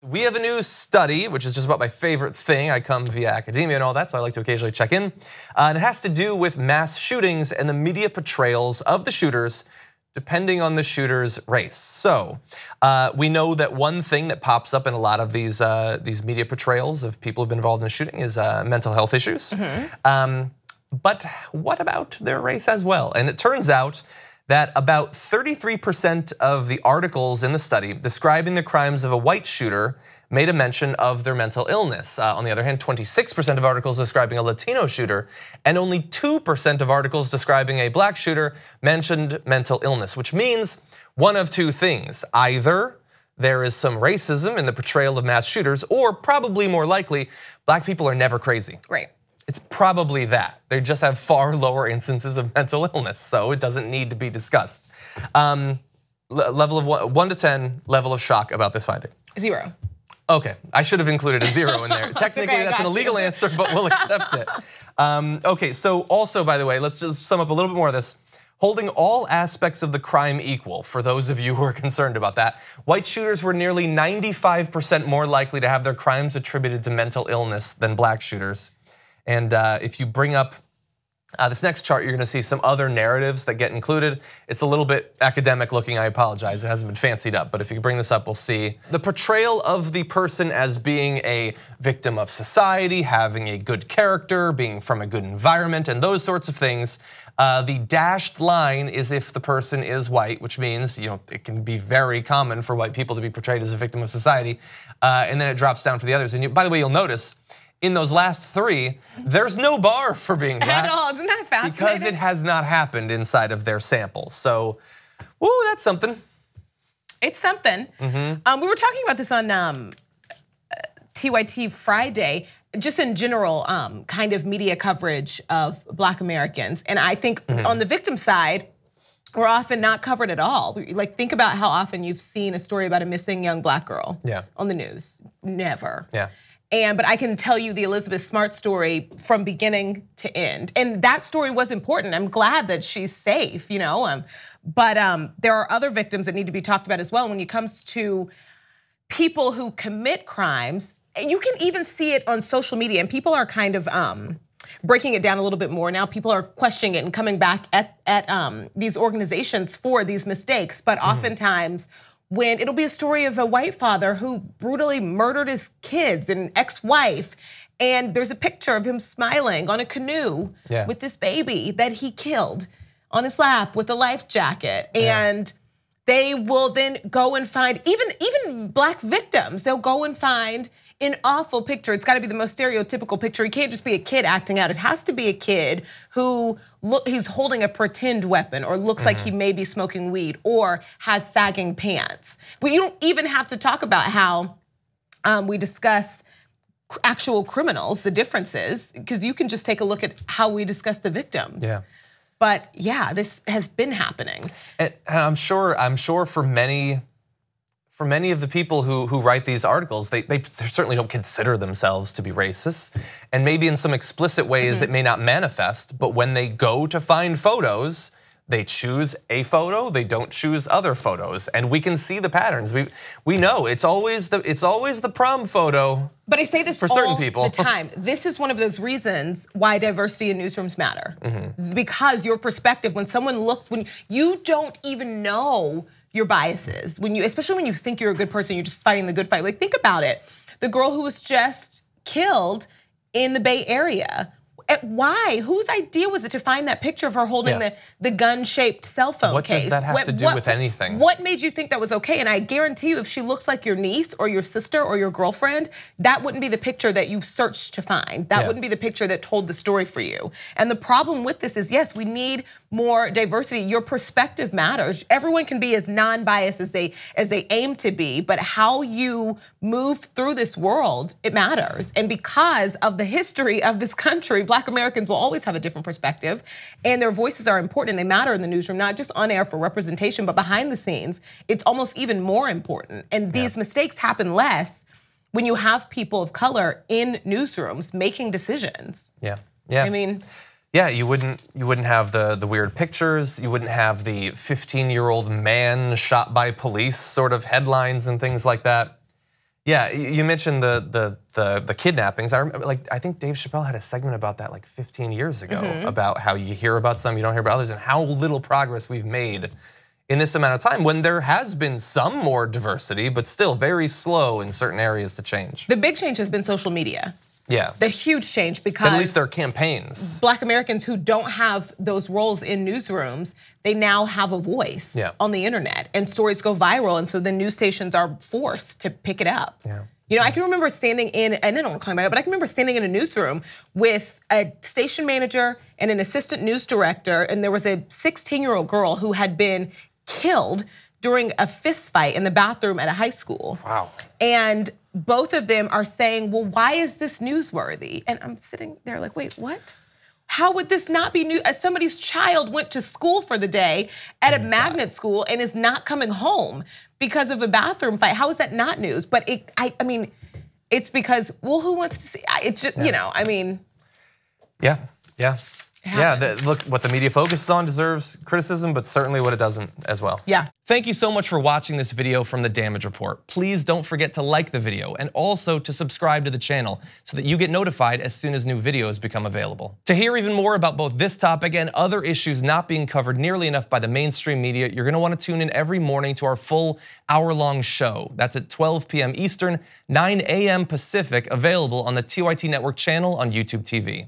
We have a new study, which is just about my favorite thing. I come via academia and all that, so I like to occasionally check in. And it has to do with mass shootings and the media portrayals of the shooters depending on the shooter's race. So we know that one thing that pops up in a lot of these media portrayals of people who've been involved in a shooting is mental health issues. But what about their race as well? And it turns out that about 33% of the articles in the study describing the crimes of a white shooter made a mention of their mental illness. On the other hand, 26% of articles describing a Latino shooter and only 2% of articles describing a black shooter mentioned mental illness, which means one of two things. Either there is some racism in the portrayal of mass shooters, or probably more likely, black people are never crazy. Right. It's probably that. They just have far lower instances of mental illness, so it doesn't need to be discussed. Level of 1 to 10, level of shock about this finding. 0. Okay, I should have included a 0 in there. Technically, okay, that's an illegal answer, but we'll accept it. Okay, so also, by the way, let's just sum up a little bit more of this. Holding all aspects of the crime equal, for those of you who are concerned about that, white shooters were nearly 95% more likely to have their crimes attributed to mental illness than black shooters. And if you bring up this next chart, you're gonna see some other narratives that get included. It's a little bit academic looking, I apologize, it hasn't been fancied up, but if you bring this up, we'll see. The portrayal of the person as being a victim of society, having a good character, being from a good environment, and those sorts of things. The dashed line is if the person is white, which means it can be very common for white people to be portrayed as a victim of society, and then it drops down for the others. And by the way, you'll notice, in those last 3, there's no bar for being black. At all, isn't that fascinating? Because it has not happened inside of their sample. So, woo, that's something. It's something. We were talking about this on TYT Friday, just in general kind of media coverage of black Americans. And I think on the victim side, we're often not covered at all. Like, think about how often you've seen a story about a missing young black girl on the news. Never. But I can tell you the Elizabeth Smart story from beginning to end. And that story was important. I'm glad that she's safe, but there are other victims that need to be talked about as well. When it comes to people who commit crimes, you can even see it on social media, and people are kind of breaking it down a little bit more now. People are questioning it and coming back at these organizations for these mistakes, but oftentimes, when it'll be a story of a white father who brutally murdered his kids and ex-wife, and there's a picture of him smiling on a canoe with this baby that he killed on his lap with a life jacket. And they will then go and find, even black victims, they'll go and find an awful picture. It's gotta be the most stereotypical picture. It can't just be a kid acting out. It has to be a kid who he's holding a pretend weapon, or looks like he may be smoking weed, or has sagging pants. But you don't even have to talk about how we discuss actual criminals, the differences, because you can just take a look at how we discuss the victims. But yeah, this has been happening. And I'm sure for many of the people who write these articles, they certainly don't consider themselves to be racist. And maybe in some explicit ways it may not manifest, but when they go to find photos, they choose a photo, they don't choose other photos. And we can see the patterns. We know it's always the prom photo. But I say this for certain people all the time. This is one of those reasons why diversity in newsrooms matter. Because your perspective, when someone looks, when you don't even know your biases, especially when you think you're a good person, you're just fighting the good fight. Like, think about it. The girl who was just killed in the Bay Area. Why? Whose idea was it to find that picture of her holding the gun-shaped cell phone What case? does that have to do with anything? What made you think that was okay? And I guarantee you, if she looks like your niece or your sister or your girlfriend, that wouldn't be the picture that you searched to find. That wouldn't be the picture that told the story for you. And the problem with this is, yes, we need more diversity. Your perspective matters. Everyone can be as non-biased as they aim to be, but how you move through this world, it matters. And because of the history of this country, Black Americans will always have a different perspective, and their voices are important and they matter in the newsroom, not just on air for representation, but behind the scenes, it's almost even more important. And these mistakes happen less when you have people of color in newsrooms making decisions. I mean, yeah, you wouldn't have the weird pictures, you wouldn't have the 15-year-old man shot by police sort of headlines and things like that. Yeah, you mentioned the kidnappings. I think Dave Chappelle had a segment about that like 15 years ago about how you hear about some, you don't hear about others, and how little progress we've made in this amount of time when there has been some more diversity, but still very slow in certain areas to change. The big change has been social media. Yeah. The huge change, because at least there are campaigns. Black Americans who don't have those roles in newsrooms, they now have a voice on the internet, and stories go viral, and so the news stations are forced to pick it up. Yeah. You know, I can remember standing in, and I don't want to call about it, but I can remember standing in a newsroom with a station manager and an assistant news director, and there was a 16-year-old girl who had been killed during a fist fight in the bathroom at a high school. Wow. And both of them are saying, well, why is this newsworthy? And I'm sitting there like, wait, what? How would this not be news? As somebody's child went to school for the day at a magnet school and is not coming home because of a bathroom fight. How is that not news? But I mean, it's because, well, who wants to see? It's just, you know, I mean. Yeah. Look, what the media focuses on deserves criticism, but certainly what it doesn't as well. Yeah. Thank you so much for watching this video from The Damage Report. Please don't forget to like the video and also to subscribe to the channel so that you get notified as soon as new videos become available. To hear even more about both this topic and other issues not being covered nearly enough by the mainstream media, you're gonna wanna tune in every morning to our full hour-long show. That's at 12 p.m. Eastern, 9 a.m. Pacific, available on the TYT Network channel on YouTube TV.